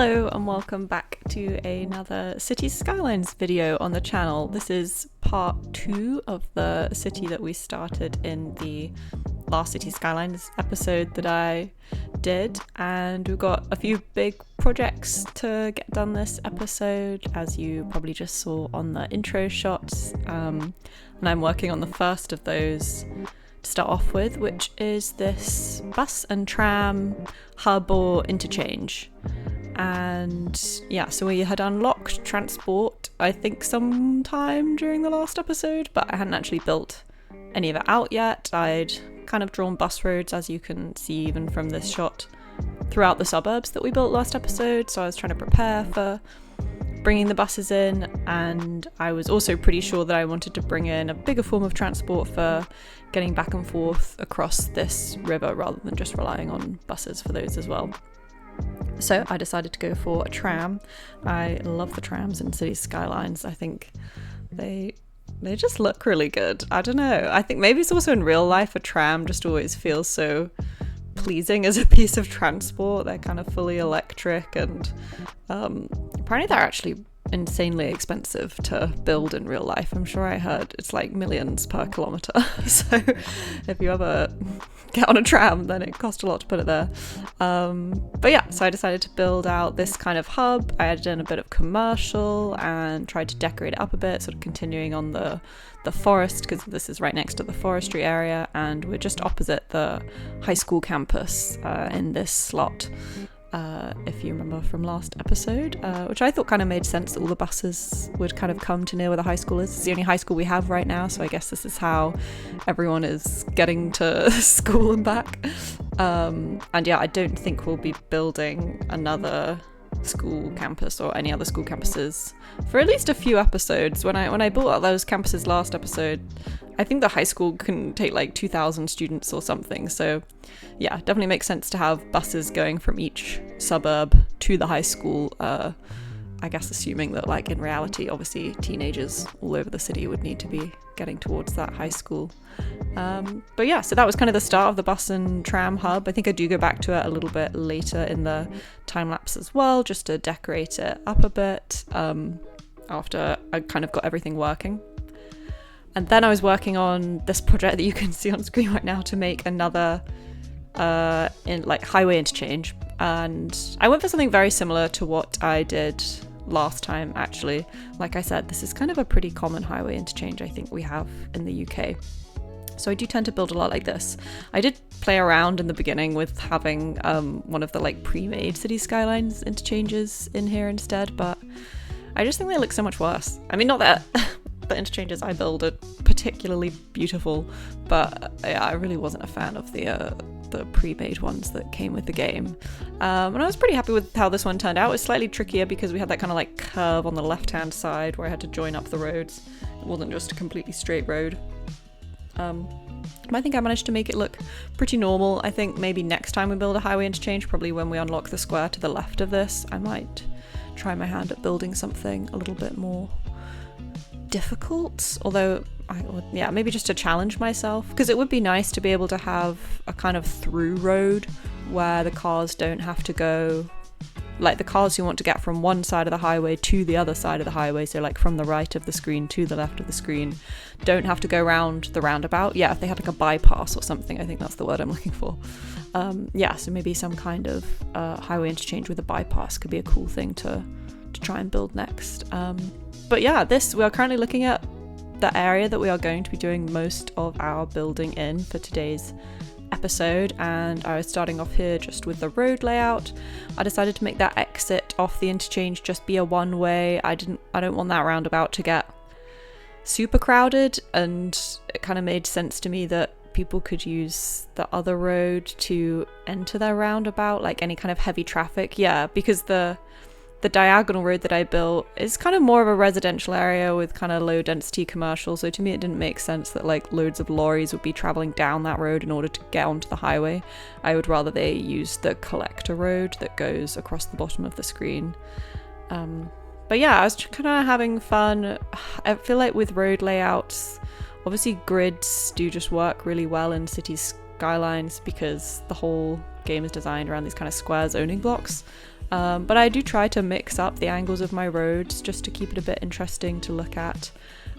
Hello and welcome back to another Cities Skylines video on the channel. This is part 2 of the city that we started in the last Cities Skylines episode that I did, and we've got a few big projects to get done this episode, as you probably just saw on the intro shots, and I'm working on the first of those to start off with, which is this bus and tram hub or interchange. And yeah, so we had unlocked transport, I think sometime during the last episode, but I hadn't actually built any of it out yet. I'd kind of drawn bus roads, as you can see even from this shot, throughout the suburbs that we built last episode, so I was trying to prepare for bringing the buses in, and I was also pretty sure that I wanted to bring in a bigger form of transport for getting back and forth across this river rather than just relying on buses for those as well. So I decided to go for a tram. I love the trams in Cities Skylines. I think they just look really good. I don't know. I think maybe it's also in real life a tram just always feels so pleasing as a piece of transport. They're kind of fully electric, and apparently they're actually insanely expensive to build in real life. I'm sure I heard it's like millions per kilometre. So if you ever get on a tram, then it costs a lot to put it there. But yeah, so I decided to build out this kind of hub. I added in a bit of commercial and tried to decorate it up a bit, sort of continuing on the forest, because this is right next to the forestry area, and we're just opposite the high school campus in this slot. If you remember from last episode, which I thought kind of made sense that all the buses would kind of come to near where the high school is. It's the only high school we have right now, so I guess this is how everyone is getting to school and back. And yeah, I don't think we'll be building another school campus or any other school campuses for at least a few episodes. When I built out those campuses last episode, I think the high school can take like 2,000 students or something, so yeah, definitely makes sense to have buses going from each suburb to the high school. I guess assuming that, like, in reality, obviously teenagers all over the city would need to be getting towards that high school. But yeah, so that was kind of the start of the bus and tram hub. I think I do go back to it a little bit later in the time lapse as well, just to decorate it up a bit after I kind of got everything working. And then I was working on this project that you can see on screen right now to make another highway interchange. And I went for something very similar to what I did last time, actually. Like I said, this is kind of a pretty common highway interchange I think we have in the UK. So I do tend to build a lot like this. I did play around in the beginning with having one of the like pre-made Cities Skylines interchanges in here instead, but I just think they look so much worse. I mean, not that the interchanges I build are particularly beautiful, but yeah, I really wasn't a fan of the pre-made ones that came with the game. And I was pretty happy with how this one turned out. It was slightly trickier because we had that kind of like curve on the left-hand side where I had to join up the roads. It wasn't just a completely straight road. But I think I managed to make it look pretty normal. I think maybe next time we build a highway interchange, probably when we unlock the square to the left of this, I might try my hand at building something a little bit more difficult, although maybe just to challenge myself, because it would be nice to be able to have a kind of through road where the cars don't have to go, like the cars who want to get from one side of the highway to the other side of the highway, so like from the right of the screen to the left of the screen, don't have to go round the roundabout. Yeah, if they had like a bypass or something, I think that's the word I'm looking for. So maybe some kind of highway interchange with a bypass could be a cool thing to try and build next. But yeah, we are currently looking at the area that we are going to be doing most of our building in for today's episode, and I was starting off here just with the road layout. I decided to make that exit off the interchange just be a one-way. I don't want that roundabout to get super crowded, and it kind of made sense to me that people could use the other road to enter their roundabout, like any kind of heavy traffic. Yeah, because the diagonal road that I built is kind of more of a residential area with kind of low density commercial, so to me it didn't make sense that like loads of lorries would be traveling down that road in order to get onto the highway. I would rather they use the collector road that goes across the bottom of the screen. But yeah, I was kind of having fun. I feel like with road layouts, obviously grids do just work really well in Cities Skylines because the whole game is designed around these kind of square zoning blocks. But I do try to mix up the angles of my roads just to keep it a bit interesting to look at.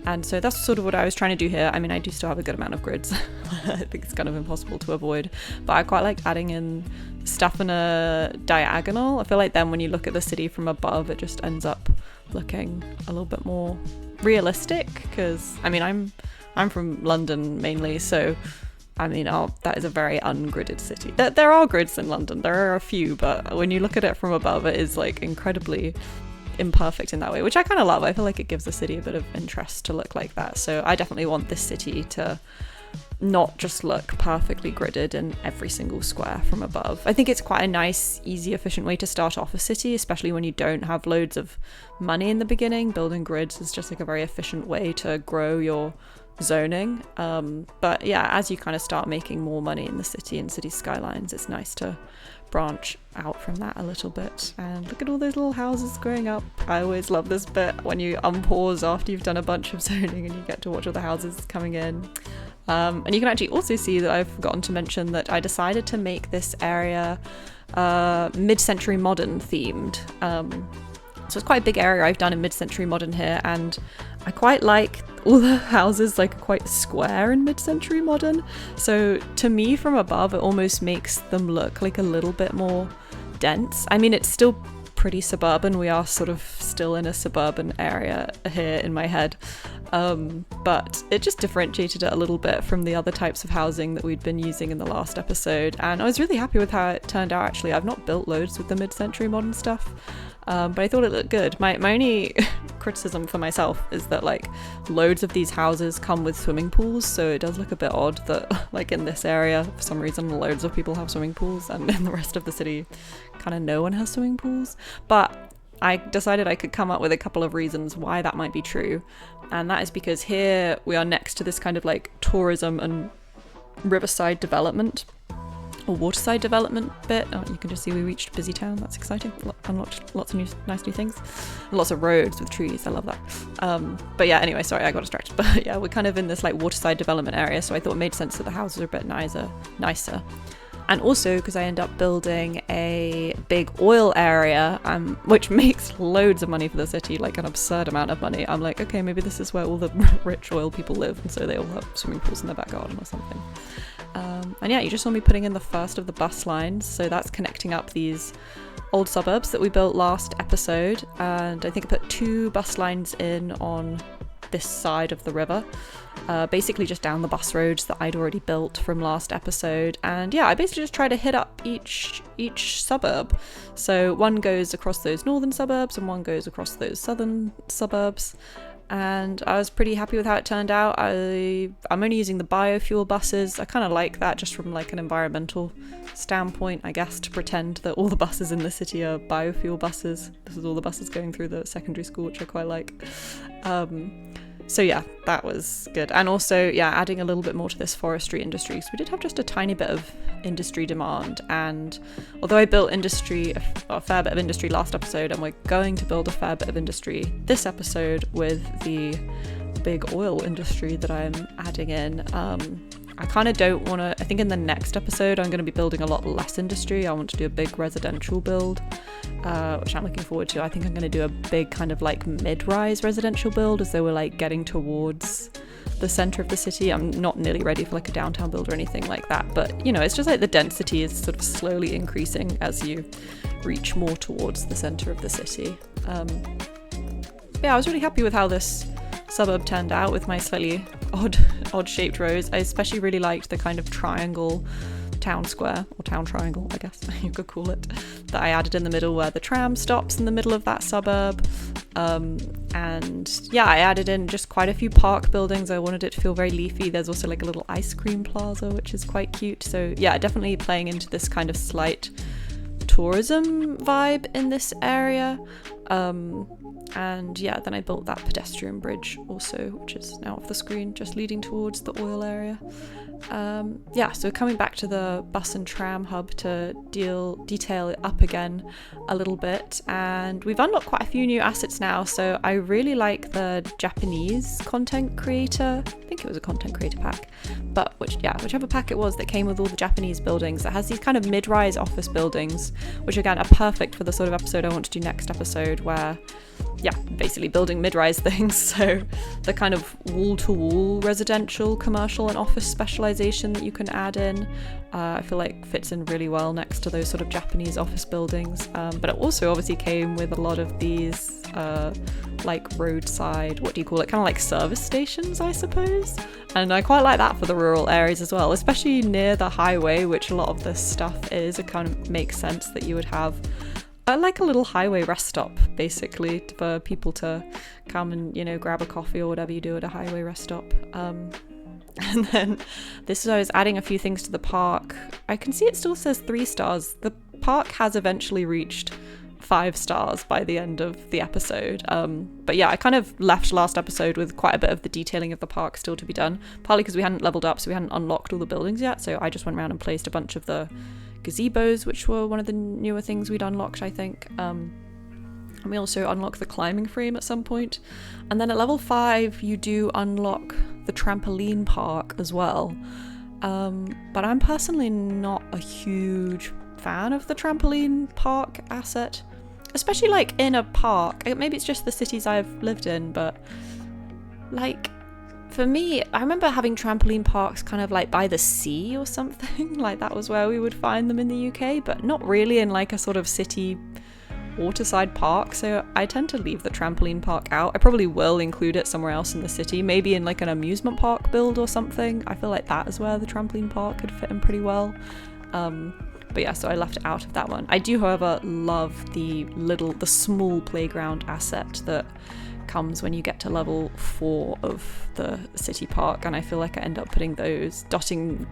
And so that's sort of what I was trying to do here. I mean, I do still have a good amount of grids. I think it's kind of impossible to avoid, but I quite liked adding in stuff in a diagonal. I feel like then when you look at the city from above, it just ends up looking a little bit more realistic, because I mean, I'm from London mainly, so I mean, that is a very ungridded city. There are grids in London, there are a few, but when you look at it from above, it is like incredibly imperfect in that way, which I kind of love. I feel like it gives the city a bit of interest to look like that. So I definitely want this city to not just look perfectly gridded in every single square from above. I think it's quite a nice, easy, efficient way to start off a city, especially when you don't have loads of money in the beginning. Building grids is just like a very efficient way to grow your zoning. But yeah, as you kind of start making more money in the city and city skylines, it's nice to branch out from that a little bit. And look at all those little houses growing up. I always love this bit when you unpause after you've done a bunch of zoning and you get to watch all the houses coming in. And you can actually also see that I've forgotten to mention that I decided to make this area mid-century modern themed. So it's quite a big area I've done in mid-century modern here, and I quite like all the houses like quite square in mid-century modern. So to me from above, it almost makes them look like a little bit more dense. I mean, it's still pretty suburban. We are sort of still in a suburban area here in my head. But it just differentiated it a little bit from the other types of housing that we'd been using in the last episode. And I was really happy with how it turned out, actually. I've not built loads with the mid-century modern stuff, but I thought it looked good. My only criticism for myself is that like loads of these houses come with swimming pools, so it does look a bit odd that like in this area for some reason loads of people have swimming pools and in the rest of the city kind of no one has swimming pools. But I decided I could come up with a couple of reasons why that might be true, and that is because here we are next to this kind of like tourism and riverside development or waterside development bit. Oh, you can just see we reached Busy Town. That's exciting. Unlocked lots of nice new things. And lots of roads with trees. I love that. But yeah, anyway, sorry, I got distracted. But yeah, we're kind of in this like waterside development area, so I thought it made sense that the houses are a bit nicer. And also because I end up building a big oil area, which makes loads of money for the city, like an absurd amount of money. I'm like, okay, maybe this is where all the rich oil people live, and so they all have swimming pools in their back garden or something. And yeah, you just saw me putting in the first of the bus lines, so that's connecting up these old suburbs that we built last episode, and I think I put 2 bus lines in on this side of the river, basically just down the bus roads that I'd already built from last episode. And yeah, I basically just try to hit up each suburb. So one goes across those northern suburbs and one goes across those southern suburbs. And I was pretty happy with how it turned out. I'm only using the biofuel buses. I kind of like that just from like an environmental standpoint, I guess, to pretend that all the buses in the city are biofuel buses. This is all the buses going through the secondary school, which I quite like. So yeah, that was good. And also, yeah, adding a little bit more to this forestry industry. So we did have just a tiny bit of industry demand. And although I built a fair bit of industry last episode, and we're going to build a fair bit of industry this episode with the big oil industry that I'm adding in, I kind of don't want to, I think in the next episode I'm going to be building a lot less industry. I want to do a big residential build, which I'm looking forward to. I think I'm going to do a big kind of like mid-rise residential build as though we're like getting towards the center of the city. I'm not nearly ready for like a downtown build or anything like that, but you know, it's just like the density is sort of slowly increasing as you reach more towards the center of the city. Yeah, I was really happy with how this suburb turned out with my slightly odd shaped rows. I especially really liked the kind of triangle town square, or town triangle, I guess you could call it, that I added in the middle where the tram stops in the middle of that suburb. And yeah, I added in just quite a few park buildings. I wanted it to feel very leafy. There's also like a little ice cream plaza, which is quite cute. So yeah, definitely playing into this kind of slight tourism vibe in this area. And yeah, then I built that pedestrian bridge also, which is now off the screen, just leading towards the oil area. Yeah, so coming back to the bus and tram hub to detail it up again a little bit, and we've unlocked quite a few new assets now. So I really like the Japanese content creator, I think think it was a content creator pack, but whichever pack it was that came with all the Japanese buildings that has these kind of mid-rise office buildings, which again are perfect for the sort of episode I want to do next episode, where basically building mid-rise things. So the kind of wall-to-wall residential, commercial and office specialization that you can add in, I feel like fits in really well next to those sort of Japanese office buildings. But it also obviously came with a lot of these like roadside, what do you call it, kind of like service stations, I suppose. And I quite like that for the rural areas as well, especially near the highway, which a lot of this stuff is. It kind of makes sense that you would have like a little highway rest stop, basically, for people to come and, you know, grab a coffee or whatever you do at a highway rest stop. And then this is, I was adding a few things to the park. I can see it still says 3 stars. The park has eventually reached 5 stars by the end of the episode. But yeah, I kind of left last episode with quite a bit of the detailing of the park still to be done, partly because we hadn't leveled up, so we hadn't unlocked all the buildings yet. So I just went around and placed a bunch of the gazebos, which were one of the newer things we'd unlocked, I think. And we also unlock the climbing frame at some point. And then at level 5, you do unlock the trampoline park as well. But I'm personally not a huge fan of the trampoline park asset, especially like in a park. Maybe it's just the cities I've lived in, but like, for me, I remember having trampoline parks kind of like by the sea or something. Like that was where we would find them in the UK, but not really in like a sort of city waterside park. So I tend to leave the trampoline park out. I probably will include it somewhere else in the city, maybe in like an amusement park build or something. I feel like that is where the trampoline park could fit in pretty well. But yeah, so I left it out of that one. I do, however, love the small playground asset that comes when you get to level 4 of the city park, and I feel like I end up putting those, dotting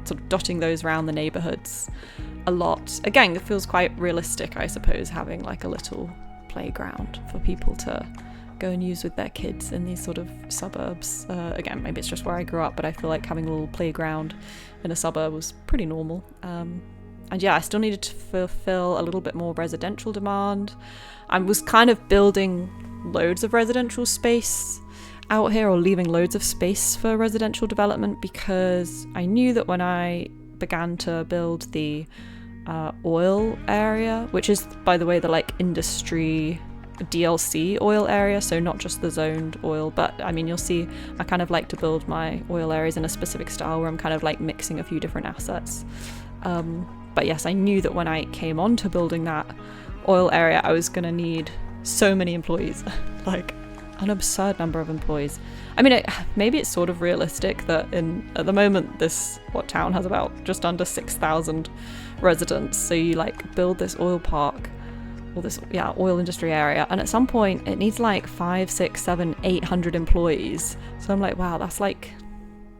those around the neighbourhoods a lot. Again, it feels quite realistic, I suppose, having like a little playground for people to go and use with their kids in these sort of suburbs. Again, maybe it's just where I grew up, but I feel like having a little playground in a suburb was pretty normal. And yeah, I still needed to fulfill a little bit more residential demand. I was kind of building loads of residential space out here, or leaving loads of space for residential development, because I knew that when I began to build the oil area, which is, by the way, the like industry DLC oil area, so not just the zoned oil, but I mean, you'll see I kind of like to build my oil areas in a specific style where I'm kind of like mixing a few different assets. But yes, I knew that when I came on to building that oil area, I was going to need so many employees, like an absurd number of employees. I mean, maybe it's sort of realistic that at the moment this town has about just under 6,000 residents. So you like build this oil park, or this oil industry area, and at some point it needs like 5, 6, 7, 800 employees. So I'm like, wow, that's like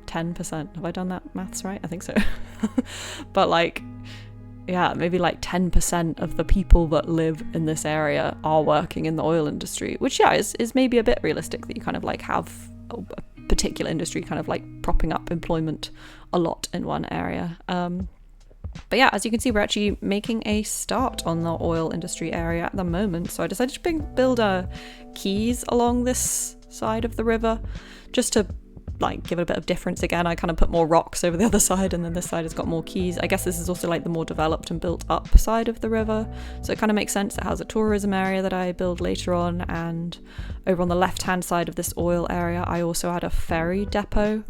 10%. Have I done that maths right? I think so. But like, yeah, maybe like 10% of the people that live in this area are working in the oil industry, which is maybe a bit realistic, that you kind of like have a particular industry kind of like propping up employment a lot in one area. But yeah, as you can see, we're actually making a start on the oil industry area at the moment. So I decided to build quays along this side of the river, just to like give it a bit of difference. Again, I kind of put more rocks over the other side, and then this side has got more quays. I guess this is also like the more developed and built up side of the river, so it kind of makes sense. It has a tourism area that I build later on, and over on the left hand side of this oil area I also had a ferry depot,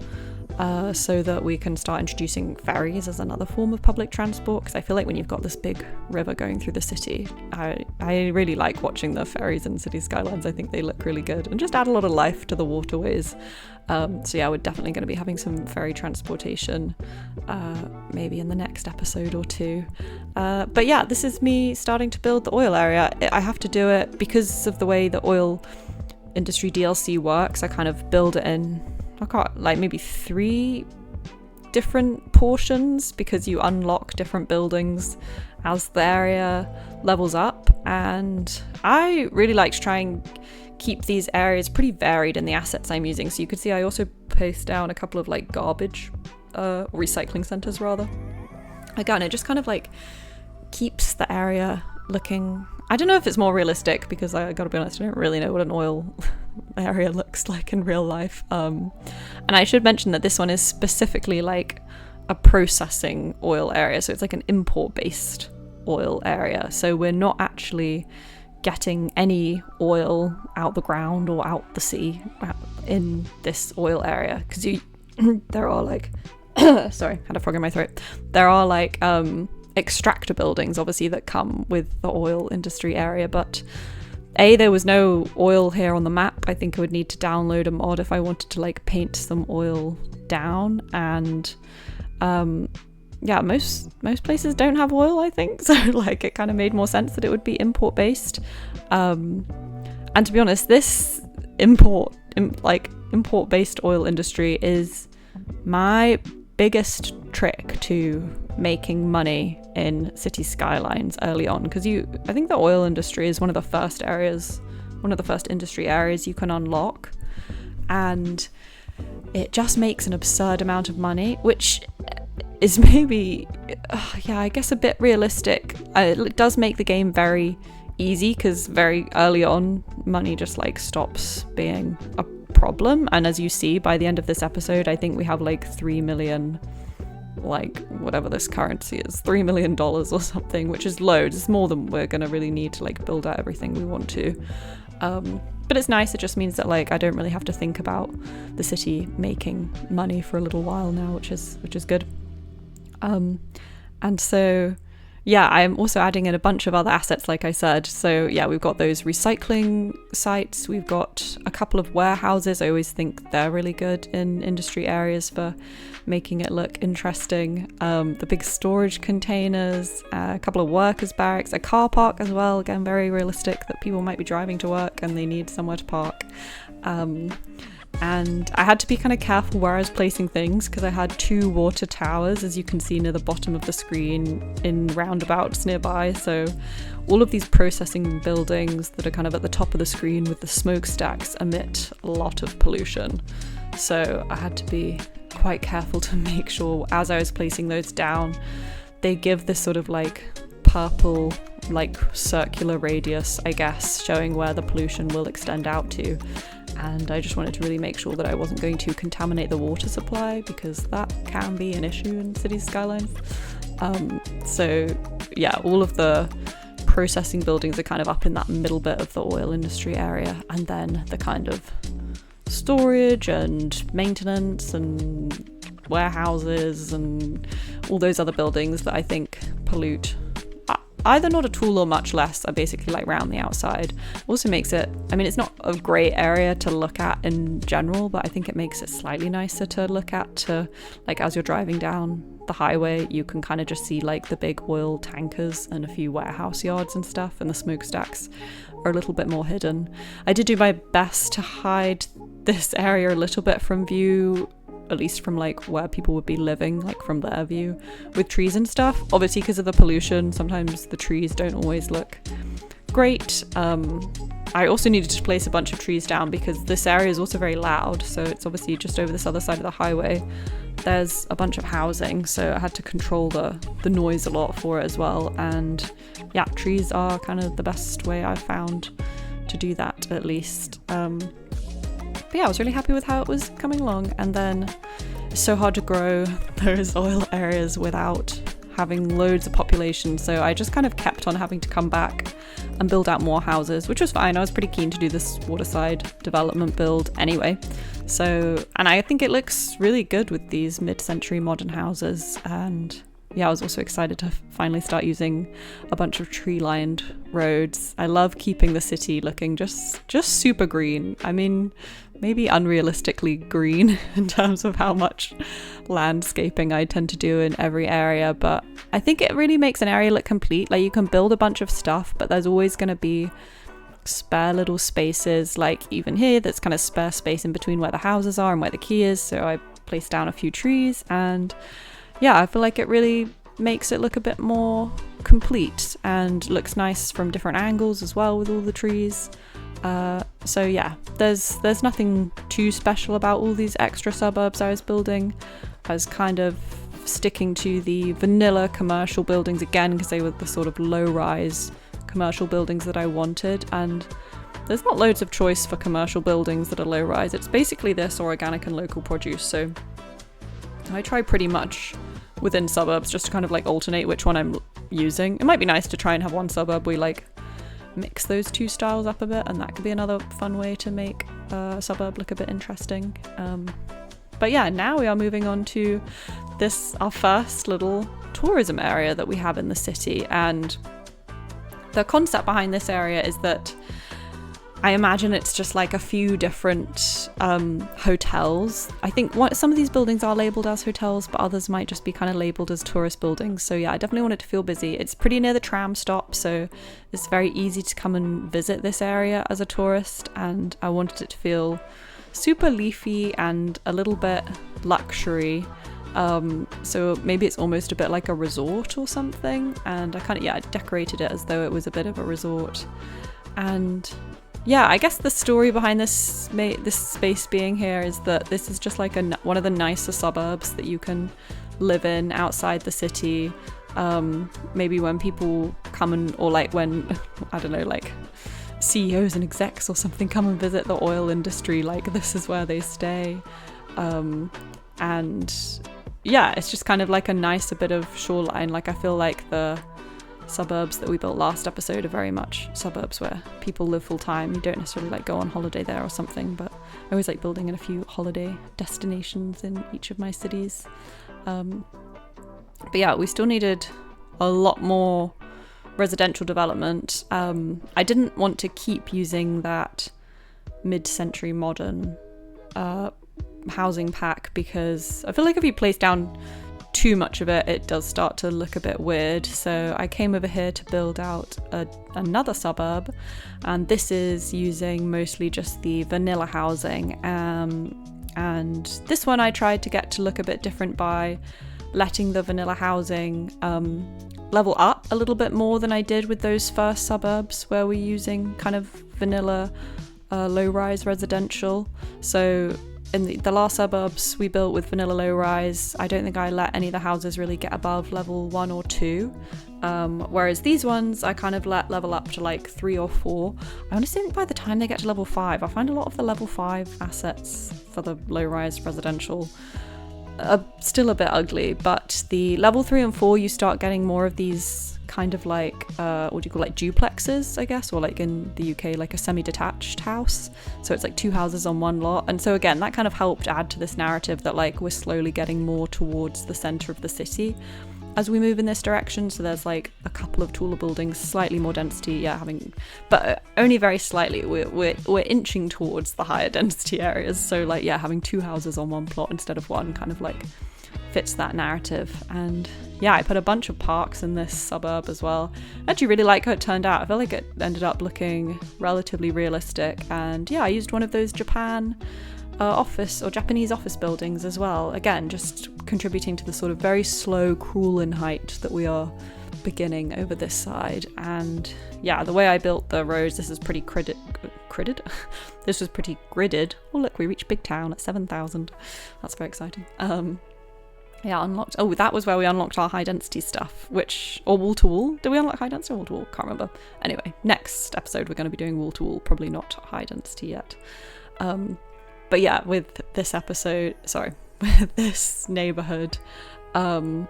so that we can start introducing ferries as another form of public transport, because I feel like when you've got this big river going through the city, I really like watching the ferries in Cities Skylines. I think they look really good and just add a lot of life to the waterways. So yeah, we're definitely going to be having some ferry transportation, maybe in the next episode or two. But yeah, this is me starting to build the oil area. I have to do it because of the way the oil industry DLC works. I kind of build it in, I got like maybe 3 different portions, because you unlock different buildings as the area levels up. And I really like to try and keep these areas pretty varied in the assets I'm using. So you could see I also placed down a couple of like garbage recycling centers rather. Again, it just kind of like keeps the area looking, I don't know if it's more realistic, because I gotta be honest, I don't really know what an oil area looks like in real life. And I should mention that this one is specifically like a processing oil area, so it's like an import-based oil area. So we're not actually getting any oil out the ground or out the sea in this oil area, because there are like sorry, had a frog in my throat. There are like extractor buildings obviously that come with the oil industry area, but there was no oil here on the map. I think I would need to download a mod if I wanted to like paint some oil down, and yeah, most places don't have oil, I think, so like it kind of made more sense that it would be import based. And to be honest, this import based oil industry is my biggest trick to making money in City Skylines early on, because I think the oil industry is one of the first industry areas you can unlock, and it just makes an absurd amount of money, which is maybe I guess a bit realistic. It does make the game very easy, because very early on money just like stops being a problem, and as you see by the end of this episode, I think we have like 3 million, like whatever this currency is, $3 million or something, which is loads. It's more than we're gonna really need to like build out everything we want to. But it's nice. It just means that like I don't really have to think about the city making money for a little while now, which is good. And so yeah, I'm also adding in a bunch of other assets, like I said. So yeah, we've got those recycling sites, we've got a couple of warehouses. I always think they're really good in industry areas for making it look interesting. The big storage containers, a couple of workers' barracks, a car park as well, again very realistic that people might be driving to work and they need somewhere to park. And I had to be kind of careful where I was placing things, because I had 2 water towers, as you can see near the bottom of the screen, in roundabouts nearby. So all of these processing buildings that are kind of at the top of the screen with the smokestacks emit a lot of pollution. So I had to be quite careful to make sure as I was placing those down, they give this sort of like purple, like circular radius, I guess, showing where the pollution will extend out to. And I just wanted to really make sure that I wasn't going to contaminate the water supply, because that can be an issue in Cities Skylines. So yeah, all of the processing buildings are kind of up in that middle bit of the oil industry area, and then the kind of storage and maintenance and warehouses and all those other buildings that I think pollute either not at all or much less are basically like round the outside. Also makes it, I mean, it's not a great area to look at in general, but I think it makes it slightly nicer to look at, to like as you're driving down the highway, you can kind of just see like the big oil tankers and a few warehouse yards and stuff, and the smokestacks are a little bit more hidden. I did do my best to hide this area a little bit from view, at least from like where people would be living, like from their view, with trees and stuff. Obviously because of the pollution, sometimes the trees don't always look great. I also needed to place a bunch of trees down because this area is also very loud, so it's obviously just over this other side of the highway. There's a bunch of housing, so I had to control the noise a lot for it as well. And yeah, trees are kind of the best way I've found to do that, at least. But yeah, I was really happy with how it was coming along. And then it's so hard to grow those oil areas without having loads of population, so I just kind of kept on having to come back and build out more houses, which was fine. I was pretty keen to do this waterside development build anyway. So, and I think it looks really good with these mid-century modern houses. And yeah, I was also excited to finally start using a bunch of tree-lined roads. I love keeping the city looking just super green. I mean, maybe unrealistically green in terms of how much landscaping I tend to do in every area, but I think it really makes an area look complete. Like, you can build a bunch of stuff, but there's always going to be spare little spaces, like even here there's kind of spare space in between where the houses are and where the key is, so I placed down a few trees. And yeah, I feel like it really makes it look a bit more complete and looks nice from different angles as well with all the trees. So yeah, there's nothing too special about all these extra suburbs I was building. I was kind of sticking to the vanilla commercial buildings again because they were the sort of low-rise commercial buildings that I wanted. And there's not loads of choice for commercial buildings that are low rise. It's basically this or organic and local produce. So I try pretty much within suburbs just to kind of like alternate which one I'm using. It might be nice to try and have one suburb we like mix those two styles up a bit, and that could be another fun way to make a suburb look a bit interesting. But yeah, now we are moving on to this, our first little tourism area that we have in the city. And the concept behind this area is that I imagine it's just like a few different hotels. I think some of these buildings are labelled as hotels, but others might just be kind of labelled as tourist buildings. So yeah, I definitely want it to feel busy. It's pretty near the tram stop, so it's very easy to come and visit this area as a tourist. And I wanted it to feel super leafy and a little bit luxury. So maybe it's almost a bit like a resort or something. And I I decorated it as though it was a bit of a resort. And yeah, I guess the story behind this space being here is that this is just like one of the nicer suburbs that you can live in outside the city. Maybe when people come or like when, I don't know, like CEOs and execs or something come and visit the oil industry, like this is where they stay. And yeah, it's just kind of like a nicer bit of shoreline. Like I feel like the suburbs that we built last episode are very much suburbs where people live full time. You don't necessarily like go on holiday there or something, but I always like building in a few holiday destinations in each of my cities. But yeah, we still needed a lot more residential development. I didn't want to keep using that mid-century modern housing pack because I feel like if you place down too much of it, it does start to look a bit weird. So I came over here to build out another suburb, and this is using mostly just the vanilla housing. And this one I tried to get to look a bit different by letting the vanilla housing level up a little bit more than I did with those first suburbs where we're using kind of vanilla low-rise residential. So in the last suburbs we built with vanilla low-rise, I don't think I let any of the houses really get above level 1 or 2. Whereas these ones I kind of let level up to like 3 or 4. I honestly think by the time they get to level 5, I find a lot of the level 5 assets for the low-rise residential are still a bit ugly, but the level 3 and 4 you start getting more of these kind of like what do you call, like duplexes, I guess, or like in the UK like a semi-detached house. So it's like 2 houses on one lot, and so again that kind of helped add to this narrative that like we're slowly getting more towards the centre of the city as we move in this direction. So there's like a couple of taller buildings, slightly more density, but only very slightly. We're inching towards the higher density areas. So like having 2 houses on one plot instead of one kind of like fits that narrative. And yeah, I put a bunch of parks in this suburb as well. I actually really like how it turned out. I feel like it ended up looking relatively realistic. And yeah, I used one of those Japanese office buildings as well. Again, just contributing to the sort of very slow crawl in height that we are beginning over this side. And yeah, the way I built the roads, this is pretty gridded. This was pretty gridded. Oh look, we reached Big Town at 7,000. That's very exciting. Unlocked. Oh, that was where we unlocked our high density stuff, or wall to wall. Did we unlock high density or wall to wall? Can't remember. Anyway, next episode we're going to be doing wall to wall, probably not high density yet. But yeah, with this neighbourhood, we're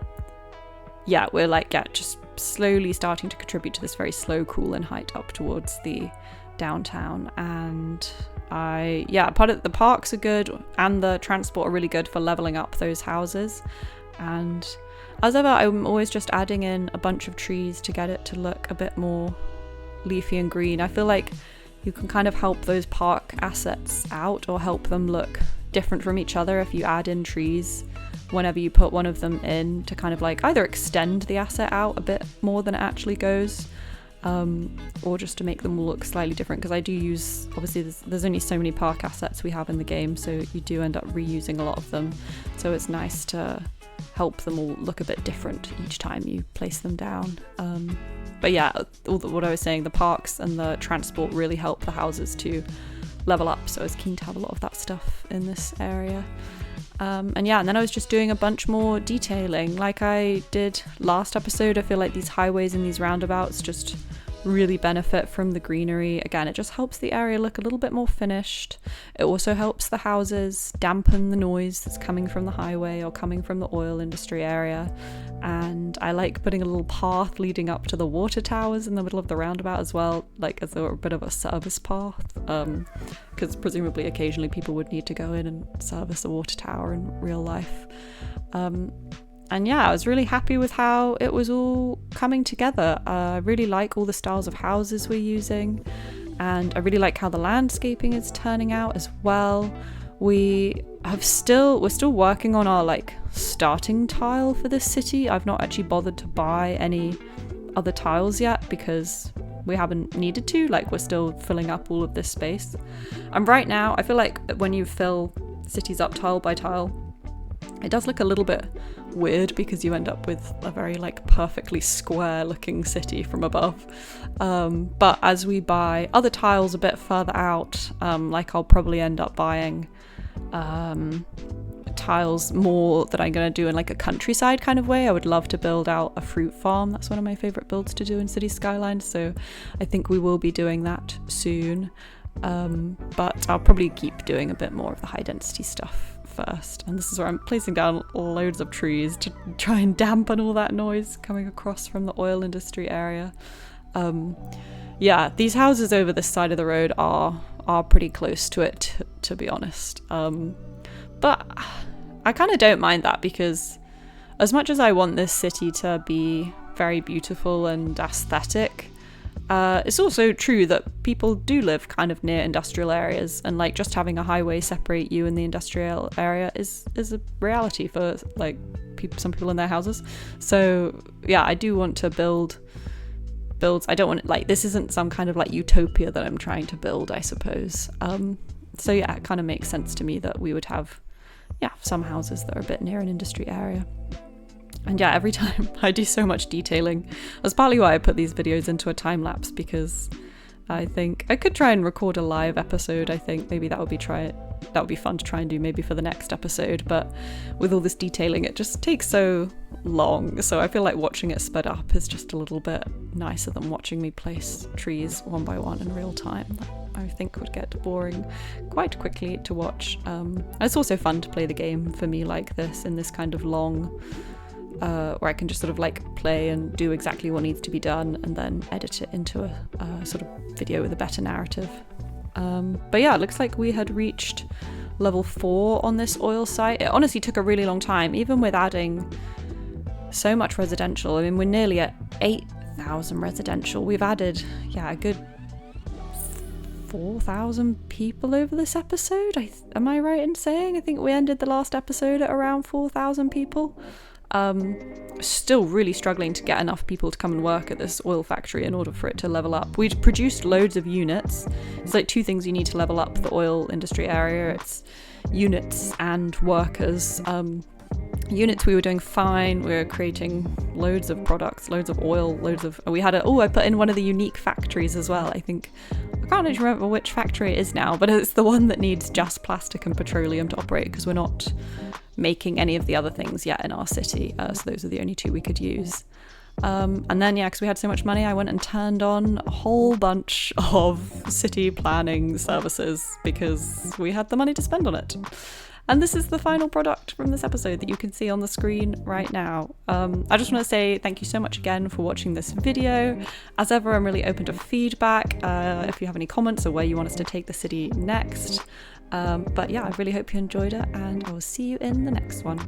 just slowly starting to contribute to this very slow crawl in height up towards the downtown. And part of the parks are good and the transport are really good for leveling up those houses. And as ever, I'm always just adding in a bunch of trees to get it to look a bit more leafy and green. I feel like you can kind of help those park assets out or help them look different from each other if you add in trees whenever you put one of them in, to kind of like either extend the asset out a bit more than it actually goes, or just to make them all look slightly different. Because I do use, obviously there's only so many park assets we have in the game, so you do end up reusing a lot of them, so it's nice to help them all look a bit different each time you place them down. But yeah, what I was saying, the parks and the transport really help the houses to level up, so I was keen to have a lot of that stuff in this area. And then I was just doing a bunch more detailing like I did last episode. I feel like these highways and these roundabouts just really benefit from the greenery. Again, it just helps the area look a little bit more finished. It also helps the houses dampen the noise that's coming from the highway or coming from the oil industry area. And I like putting a little path leading up to the water towers in the middle of the roundabout as well, like as a bit of a service path, because presumably occasionally people would need to go in and service a water tower in real life. And yeah, I was really happy with how it was all coming together. I really like all the styles of houses we're using, and I really like how the landscaping is turning out as well. We're still working on our like starting tile for this city. I've not actually bothered to buy any other tiles yet because we haven't needed to. Like, we're still filling up all of this space. And right now, I feel like when you fill cities up tile by tile, it does look a little bit weird because you end up with a very like perfectly square looking city from above. But as we buy other tiles a bit further out, like I'll probably end up buying tiles more that I'm going to do in like a countryside kind of way. I would love to build out a fruit farm. That's one of my favorite builds to do in Cities Skylines, so I think we will be doing that soon. But I'll probably keep doing a bit more of the high density stuff first, and this is where I'm placing down loads of trees to try and dampen all that noise coming across from the oil industry area. Yeah, these houses over this side of the road are pretty close to it, to be honest. But I kind of don't mind that, because as much as I want this city to be very beautiful and aesthetic, it's also true that people do live kind of near industrial areas, and like just having a highway separate you and the industrial area is a reality for like some people in their houses. So yeah, I do want to build. I don't want it, like, this isn't some kind of like utopia that I'm trying to build, I suppose. So yeah, it kind of makes sense to me that we would have some houses that are a bit near an industry area. And yeah, every time I do so much detailing. That's partly why I put these videos into a time lapse, because I think I could try and record a live episode. I think maybe that would be fun to try and do maybe for the next episode, but with all this detailing it just takes so long, so I feel like watching it sped up is just a little bit nicer than watching me place trees one by one in real time. That I think would get boring quite quickly to watch. It's also fun to play the game for me like this, in this kind of long where I can just sort of like play and do exactly what needs to be done and then edit it into a sort of video with a better narrative. But yeah, it looks like we had reached level 4 on this oil site. It honestly took a really long time, even with adding so much residential. I mean, we're nearly at 8,000 residential. We've added, a good 4,000 people over this episode. Am I right in saying? I think we ended the last episode at around 4,000 people. Still really struggling to get enough people to come and work at this oil factory in order for it to level up. We'd produced loads of units. It's like 2 things you need to level up the oil industry area. It's units and workers. Units, we were doing fine. We were creating loads of products, loads of oil, I put in one of the unique factories as well. I can't actually remember which factory it is now, but it's the one that needs just plastic and petroleum to operate, because we're not making any of the other things yet in our city, so those are the only 2 we could use. And then because we had so much money, I went and turned on a whole bunch of city planning services because we had the money to spend on it. And this is the final product from this episode that you can see on the screen right now. I just want to say thank you so much again for watching this video. As ever, I'm really open to feedback, if you have any comments or where you want us to take the city next. But yeah, I really hope you enjoyed it, and I will see you in the next one.